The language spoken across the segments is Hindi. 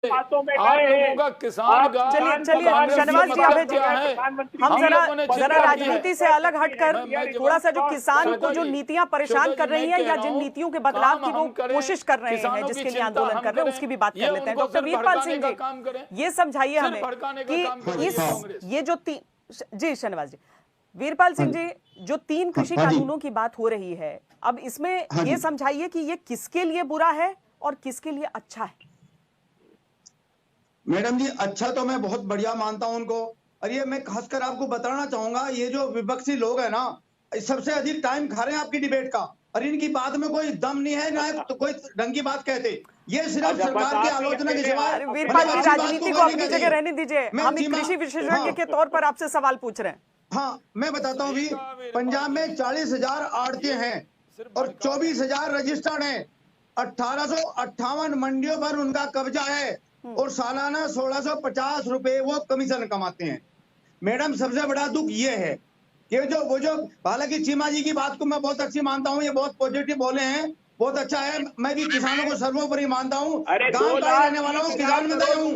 बातों में आप गए लोगों हैं। का किसान का चलिए शहनवाज जी, हम जरा राजनीति से अलग हटकर थोड़ा सा जो किसान को जो नीतियां परेशान कर रही हैं या जिन नीतियों के बदलाव की वो कोशिश कर रहे हैं, जिसके लिए आंदोलन कर रहे हैं, उसकी भी बात कर लेते हैं। डॉक्टर वीरपाल सिंह जी, ये समझाइए हमें कि इस ये जो जी शहनवाज जी, वीरपाल सिंह जी, जो 3 कृषि कानूनों की बात हो रही है, अब इसमें ये समझाइए कि ये किसके लिए बुरा है और किसके लिए अच्छा है। मैडम जी, अच्छा तो मैं बहुत बढ़िया मानता हूं उनको, और ये मैं खासकर आपको बताना चाहूंगा, ये जो विपक्षी लोग हैं ना, सबसे अधिक टाइम खा रहे हैं आपकी डिबेट का, और इनकी बात में कोई दम नहीं है, ना तो कोई ढंग की बात कहते। ये सिर्फ सरकार की आलोचना के सिवाय। वीरपाल जी, राजनीति को अपनी जगह रहने दीजिए, हम एक कृषि विशेषज्ञ के तौर पर आपसे सवाल पूछ रहे हैं। हाँ, मैं बताता हूँ भी, पंजाब में 40,000 आड़ती हैं और 24,000 रजिस्टर्ड हैं, 1858 मंडियों पर उनका कब्जा है, और सालाना 1650 रुपए वो कमीशन कमाते हैं। मैडम, सबसे बड़ा दुख ये है कि वो जो हालांकि चीमा जी की बात को मैं बहुत अच्छी मानता हूँ, ये बहुत पॉजिटिव बोले हैं, बहुत अच्छा है, मैं भी किसानों को सर्वोपरि मानता हूँ, गांव का रहने वाला हूँ, किसान में हूँ।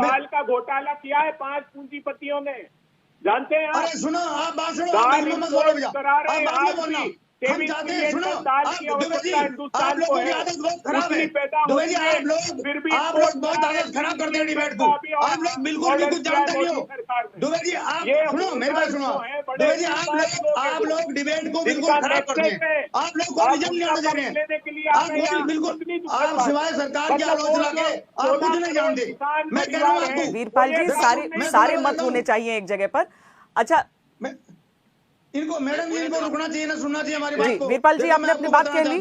दाल का घोटाला किया है 5 पूंजीपतियों ने, जानते हैं? अरे सुनो, आप बात सुनो, आप बाद में बोलना, हम चाहते हैं, सुनो, आप लोगों की आदत बहुत खराब है, दुबे जी, आप लोग बहुत आदत खराब करते हैं डिबेट को, आप लोग बिल्कुल भी कुछ जानते नहीं हो। दुबे जी, आप सुनो, मेरी बात सुनो, दुबे जी, आप लोग डिबेट को बिल्कुल खराब करते हैं, आप लोग को विजन नहीं आने दे रहे हैं, आप बिल्कुल, आप सिवाय सरकार की आलोचना के आप कुछ नहीं जानते। मैं कह रहा हूँ आपको वीरपाल जी, सारे मत होने चाहिए एक जगह पर। अच्छा, इनको मैडम, इनको रुकना चाहिए ना, सुनना चाहिए हमारी बात को। वीरपाल जी, आपने अपनी बात कह ली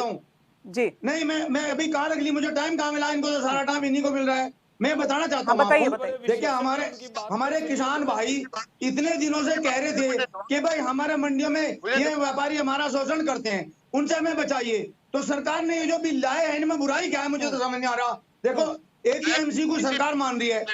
जी। नहीं, मैं अभी कहाँ रख ली, मुझे टाइम कहाँ मिला, इनको तो सारा टाइम इन्हीं को मिल रहा है। मैं बताना चाहता हूँ, बताइए। देखिए, हमारे किसान भाई इतने दिनों से कह रहे थे कि भाई हमारे मंडियों में ये व्यापारी हमारा शोषण करते हैं, उनसे हमें बचाइए। तो सरकार ने ये जो बिल लाए हैं, इनमें बुराई क्या है, मुझे तो समझ नहीं आ रहा। देखो, एपीएमसी को सरकार मान रही है,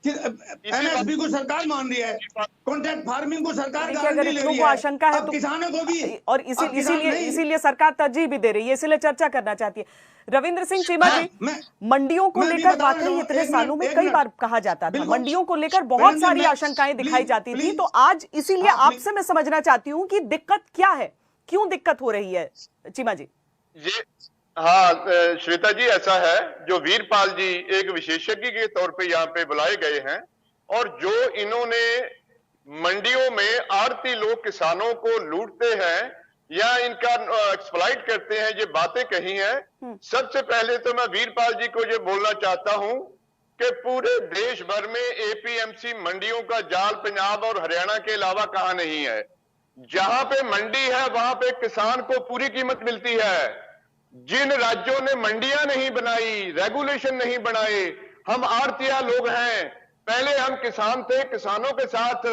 एमएसपी को सरकार मान रही है, कॉन्ट्रैक्ट फार्मिंग को सरकार गारंटी ले रही है, आशंका है तो किसानों को भी, और इसीलिए सरकार तरजीह भी दे रही है, इसीलिए चर्चा करना चाहती है। रविंद्र सिंह चीमा जी, मंडियों को लेकर वाकई इतने सालों में कई बार कहा जाता था, मंडियों को लेकर बहुत सारी आशंकाएं दिखाई जाती थी, तो आज इसीलिए आपसे मैं समझना चाहती हूँ कि दिक्कत क्या है, क्यों दिक्कत हो रही है चीमा जी? हाँ श्वेता जी, ऐसा है, जो वीरपाल जी एक विशेषज्ञ के तौर पे यहाँ पे बुलाए गए हैं, और जो इन्होंने मंडियों में आड़ती लोग किसानों को लूटते हैं या इनका एक्सप्लॉइट करते हैं, ये बातें कही हैं। सबसे पहले तो मैं वीरपाल जी को ये बोलना चाहता हूं कि पूरे देश भर में एपीएमसी मंडियों का जाल पंजाब और हरियाणा के अलावा कहां नहीं है। जहां पे मंडी है वहां पे किसान को पूरी कीमत मिलती है। जिन राज्यों ने मंडियां नहीं बनाई, रेगुलेशन नहीं बनाए, हम आड़तिया लोग हैं, पहले हम किसान थे, किसानों के साथ।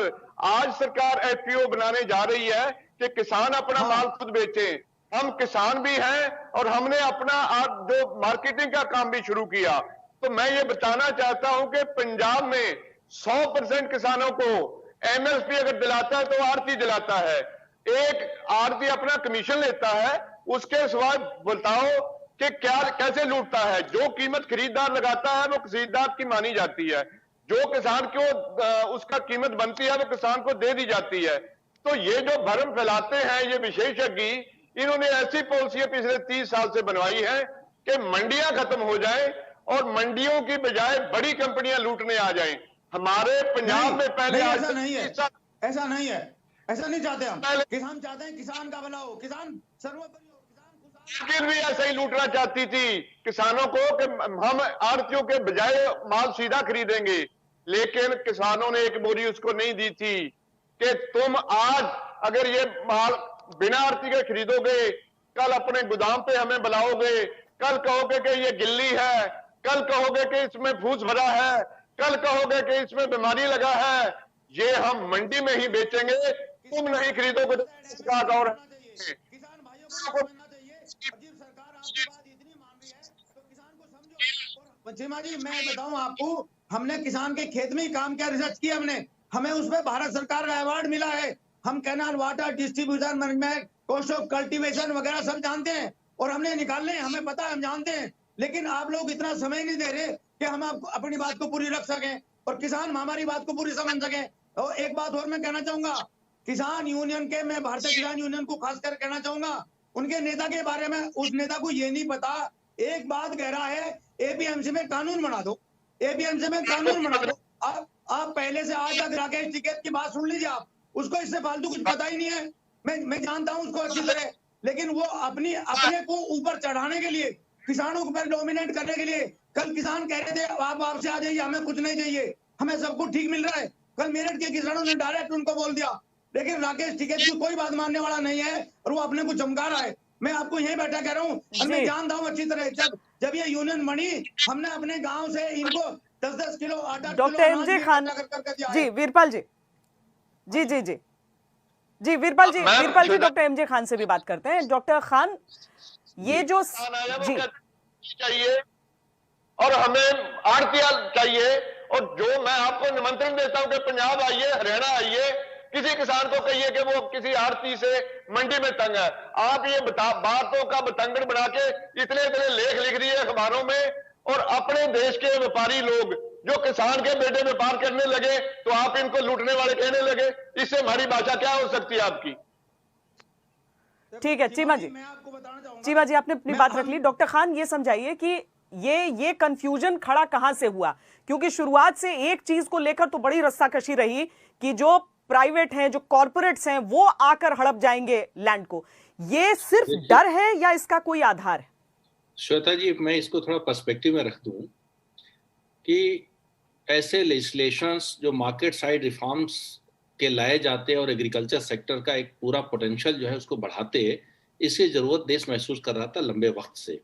आज सरकार एफपीओ बनाने जा रही है कि किसान अपना माल खुद बेचे। हम किसान भी हैं और हमने अपना जो मार्केटिंग का काम भी शुरू किया। तो मैं ये बताना चाहता हूं कि पंजाब में 100% किसानों को एमएसपी अगर दिलाता है तो आड़ती दिलाता है। एक आड़ती अपना कमीशन लेता है, उसके सिवा बताओ कि क्या कैसे लूटता है। जो कीमत खरीदार लगाता है वो खरीदार की मानी जाती है, जो किसान को उसका कीमत बनती है वो किसान को दे दी जाती है। तो ये जो भ्रम फैलाते हैं ये विशेषज्ञ, इन्होंने ऐसी पॉलिसी पिछले 30 साल से बनवाई है कि मंडियां खत्म हो जाए और मंडियों की बजाय बड़ी कंपनियां लूटने आ जाएं। हमारे पंजाब में पहले ऐसा नहीं है, ऐसा नहीं है, ऐसा नहीं चाहते हम। किसान चाहते हैं किसान का भला हो, किसान सर्वोपरि हो, किसान भी ऐसा ही लूटना चाहती थी किसानों को कि हम आड़तियों के बजाय माल सीधा खरीदेंगे, लेकिन किसानों ने एक बोरी उसको नहीं दी थी कि तुम आज अगर ये माल बिना आड़ती के खरीदोगे, कल अपने गोदाम पे हमें बुलाओगे, कल कहोगे कि ये गिल्ली है, कल कहोगे कि इसमें फूस भरा है, कल कहोगे कि इसमें बीमारी लगा है, ये हम मंडी में ही बेचेंगे, तुम नहीं खरीदोगे तो इसका गौर है। किसान भाइयों को समझना चाहिए, अजीब सरकार आपकी बात इतनी मान रही है तो किसान को समझो। और चीमा जी, मैं बताऊं आपको, हमने किसान के खेत में ही काम किया, रिसर्च किया हमने, हमें उसमें भारत सरकार का अवार्ड मिला है। हम canal water distribution management, cost of cultivation वगैरह सब जानते हैं और हमने निकालने, हमें पता है, हम जानते हैं। लेकिन आप लोग इतना समय नहीं दे रहे कि हम अपनी बात को पूरी रख सकें और किसान हमारी बात को पूरी समझ सकें। और एक बात और मैं कहना चाहूंगा, किसान यूनियन के, मैं भारतीय किसान यूनियन को खासकर कहना चाहूंगा, उनके नेता के बारे में, उस नेता को ये नहीं पता, एक बात कह रहा है एपीएमसी में कानून बना दो, एपीएमसी में कानून बना दो। आप पहले से आज तक राकेश टिकैत की बात सुन लीजिए, आप उसको इससे फालतू कुछ पता ही नहीं है। मैं जानता हूं उसको अच्छी तरह, लेकिन वो अपने को ऊपर चढ़ाने के लिए, किसानों को डोमिनेट करने के लिए, कल किसान कह रहे थे आप वापस आ जाइए, हमें कुछ नहीं चाहिए, हमें सब कुछ ठीक मिल रहा है। कल मेरठ के किसानों ने डायरेक्ट उनको बोल दिया, लेकिन राकेश टिकैत की कोई बात मानने वाला नहीं है और वो अपने को चमका रहा है। मैं आपको यही बैठा कह रहा हूँ और मैं जानता हूँ अच्छी तरह, जब ये यूनियन बनी, हमने अपने गांव से इनको 10-10 किलो आटा, डॉक्टर एमजे खान जी, वीरपाल जी, जी जी जी जी, वीरपाल जी डॉक्टर एमजे खान से भी बात करते हैं। डॉक्टर खान, ये जो जी चाहिए और हमें आड़तिया चाहिए, और जो मैं आपको निमंत्रण देता हूं कि पंजाब आइए, हरियाणा आइए, किसी किसान को कहिए कि वो किसी आड़ती से मंडी में तंग है। आप ये बातों का बतंगड़ बना के इतने लेख लिख दिए अखबारों में, और अपने देश के व्यापारी लोग जो किसान के बेटे व्यापार करने लगे तो आप इनको लूटने वाले कहने लगे। इससे हमारी भाषा क्या हो सकती है आपकी? ठीक है चीमा जी, चीमा जी आपने अपनी बात रख ली। डॉक्टर खान, ये समझाइए कि ये कंफ्यूजन खड़ा कहां से हुआ, क्योंकि शुरुआत से एक चीज को लेकर तो बड़ी रस्साकशी रही कि जो प्राइवेट हैं, जो कॉर्पोरेट्स हैं, वो आकर हड़प जाएंगे लैंड को। ये सिर्फ डर है या इसका कोई आधार है? श्वेता जी, मैं इसको थोड़ा पर्सपेक्टिव में रख दूं कि ऐसे लेजिस्लेशंस जो मार्केट साइड रिफॉर्म्स के लाए जाते हैं और एग्रीकल्चर सेक्टर का एक पूरा पोटेंशियल जो है उसको बढ़ाते, इसकी जरूरत देश महसूस कर रहा था लंबे वक्त से।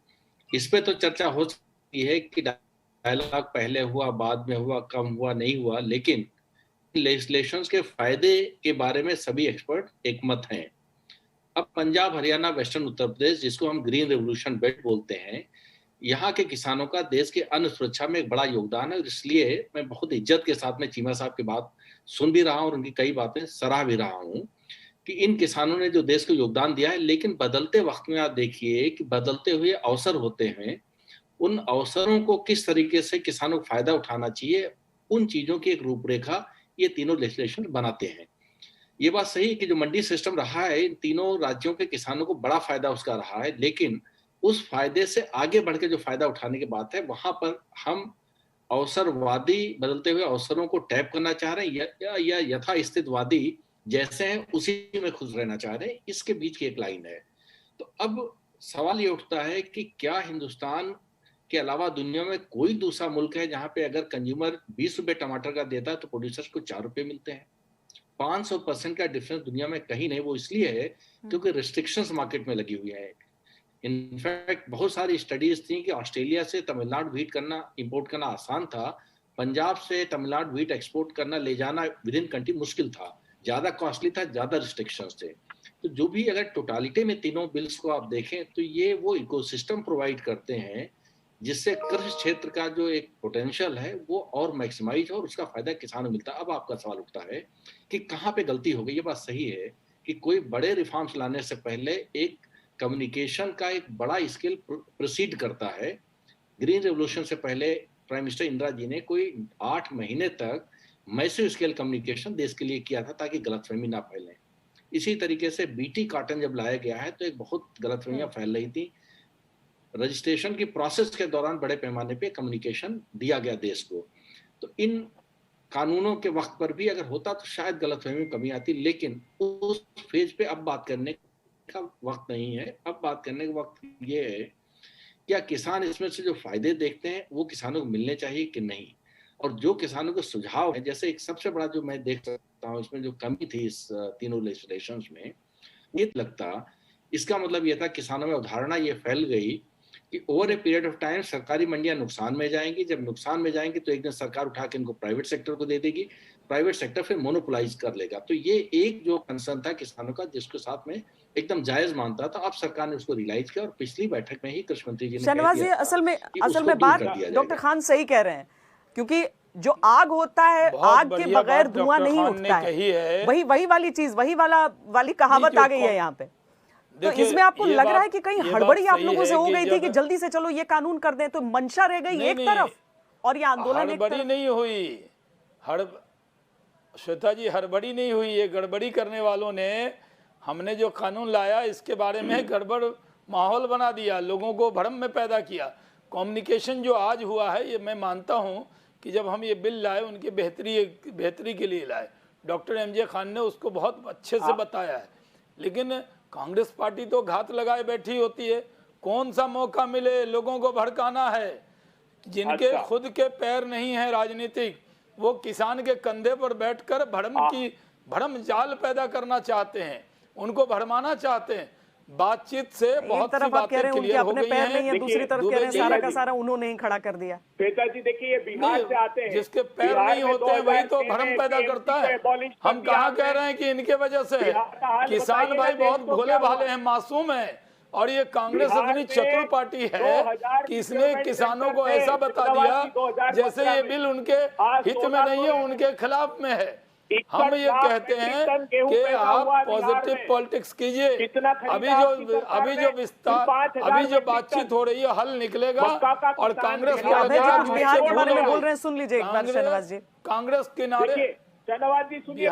इस पे तो चर्चा हो सकती है कि डायलॉग पहले हुआ, बाद में हुआ, कम हुआ, नहीं हुआ, लेकिन लेजिस्लेशंस के फायदे के बारे में सभी एक्सपर्ट एकमत हैं। अब पंजाब, हरियाणा, वेस्टर्न उत्तर प्रदेश, जिसको हम ग्रीन रेवोल्यूशन बेल्ट बोलते हैं, यहाँ के किसानों का देश के अन्न सुरक्षा में एक बड़ा योगदान है। और इसलिए मैं बहुत इज्जत के साथ में चीमा साहब की बात सुन भी रहा हूँ और उनकी कई बातें सराह भी रहा हूँ कि इन किसानों ने जो देश को योगदान दिया है। लेकिन बदलते वक्त में आप देखिए कि बदलते हुए अवसर होते हैं, उन अवसरों को किस तरीके से किसानों को फायदा उठाना चाहिए, उन चीजों की एक रूपरेखा ये तीनों लेजिस्लेशन बनाते हैं। ये बात सही है कि जो मंडी सिस्टम रहा है, इन तीनों राज्यों के किसानों को बड़ा फायदा उसका रहा है, लेकिन उस फायदे से आगे बढ़ के जो फायदा उठाने की बात है, वहां पर हम अवसरवादी बदलते हुए अवसरों को टैप करना चाह रहे हैं या यथास्थितिवादी जैसे हैं उसी में खुश रहना चाह रहे हैं। इसके बीच की एक लाइन है। तो अब सवाल ये उठता है कि क्या हिंदुस्तान के अलावा दुनिया में कोई दूसरा मुल्क है जहां पे अगर कंज्यूमर 20 रुपए टमाटर का देता है तो प्रोड्यूसर्स को 4 रुपए मिलते हैं? 500% का डिफरेंस दुनिया में कहीं नहीं। वो इसलिए है क्योंकि रिस्ट्रिक्शंस मार्केट में लगी हुई है। इनफैक्ट बहुत सारी स्टडीज थी कि ऑस्ट्रेलिया से तमिलनाडु व्हीट करना, इंपोर्ट करना आसान था, पंजाब से तमिलनाडु व्हीट एक्सपोर्ट करना, ले जाना विद इन कंट्री मुश्किल था, ज्यादा कॉस्टली था, ज्यादा रिस्ट्रिक्शंस थे। तो जो भी अगर टोटालिटी में तीनों बिल्स को आप देखें तो ये वो इकोसिस्टम प्रोवाइड करते हैं जिससे कृषि क्षेत्र का जो एक पोटेंशियल है वो और मैक्सिमाइज हो और उसका फायदा किसानों को मिलता है। अब आपका सवाल उठता है कि कहाँ पे गलती हो गई। ये बात सही है कि कोई बड़े रिफॉर्म्स लाने से पहले एक कम्युनिकेशन का एक बड़ा स्किल प्रोसीड करता है। ग्रीन रेवोल्यूशन से पहले प्राइम मिनिस्टर इंदिरा जी ने कोई 8 महीने तक मैसिव स्केल कम्युनिकेशन देश के लिए किया था ताकि गलतफहमी ना फैले। इसी तरीके से बीटी कॉटन जब लाया गया है तो एक बहुत गलतफहमियां फैल रही थी। रजिस्ट्रेशन की प्रोसेस के दौरान बड़े पैमाने पे कम्युनिकेशन दिया गया देश को। तो इन कानूनों के वक्त पर भी अगर होता तो शायद गलतफहमी में कमी आती, लेकिन उस फेज पे अब बात करने का वक्त नहीं है। अब बात करने का वक्त ये है क्या किसान इसमें से जो फायदे देखते हैं वो किसानों को मिलने चाहिए कि नहीं, और जो किसानों को सुझाव है, जैसे एक सबसे बड़ा जो मैं देख सकता हूँ इसमें जो कमी थी इस तीनों लेजिस्लेशंस में, ये लगता इसका मतलब ये था किसानों में अवधारणा ये फैल गई कि over a period of time सरकारी मंडियां नुकसान में जाएंगी। जब नुकसान में जाएंगी तो एक दिन सरकार उठा के इनको प्राइवेट सेक्टर को दे देगी, प्राइवेट सेक्टर फिर मोनोपोलाइज कर लेगा। तो ये एक जो कंसर्न था किसानों का जिसके साथ में एकदम जायज मानता था, अब सरकार ने उसको रियलाइज किया और पिछली बैठक में ही कृषि मंत्री जी ने शहनवाज जी असल में बात डॉक्टर खान सही कह रहे हैं, क्योंकि जो आग होता है आग के बगैर धुआं नहीं उठता है। वही वाली चीज, वही वाली कहावत आ गई है यहाँ पे। तो इसमें आपको लग रहा है कि कहीं हड़बड़ी आप लोगों से हो गई थी कि जल्दी से चलो ये कानून कर दें, तो मंशा रह गई एक तरफ और ये आंदोलन एक तरफ? नहीं हुई श्वेता जी, हड़बड़ी नहीं हुई। ये गड़बड़ी करने वालों ने, हमने जो कानून लाया इसके बारे में गड़बड़ माहौल बना दिया, लोगों को भ्रम में पैदा किया। कम्युनिकेशन जो आज हुआ है, ये मैं मानता हूं कि जब हम ये बिल लाए उनकी बेहतरी के लिए लाए, डॉक्टर एमजे खान ने उसको बहुत अच्छे से बताया है। लेकिन कांग्रेस पार्टी तो घात लगाए बैठी होती है, कौन सा मौका मिले लोगों को भड़काना है। जिनके खुद के पैर नहीं है राजनीतिक, वो किसान के कंधे पर बैठकर भ्रम जाल पैदा करना चाहते हैं, उनको भरमाना चाहते हैं। बातचीत से बहुत सी बातें क्लियर हो गई हैं, दूसरी तरफ कह रहे हैं सारा का सारा उन्होंने ही खड़ा कर दिया। श्वेता जी देखिए, ये बिहार से आते हैं, जिसके पैर नहीं होते हैं वही तो भ्रम पैदा करता है। हम कहाँ कह रहे हैं कि इनके वजह से है। किसान भाई बहुत भोले भाले हैं, मासूम है, और ये कांग्रेस इतनी चतुर पार्टी है कि इसने किसानों को ऐसा बता दिया जैसे ये बिल उनके हित में नहीं है, उनके खिलाफ में है। हम ये कहते हैं कि आप पॉजिटिव पॉलिटिक्स कीजिए। अभी जो बातचीत हो रही है हल निकलेगा, और कांग्रेस बिहार के बारे में बोल रहे हैं, सुन लीजिए एक बार शहनवाज जी। कांग्रेस किनारे, शहनवाज जी सुनिए,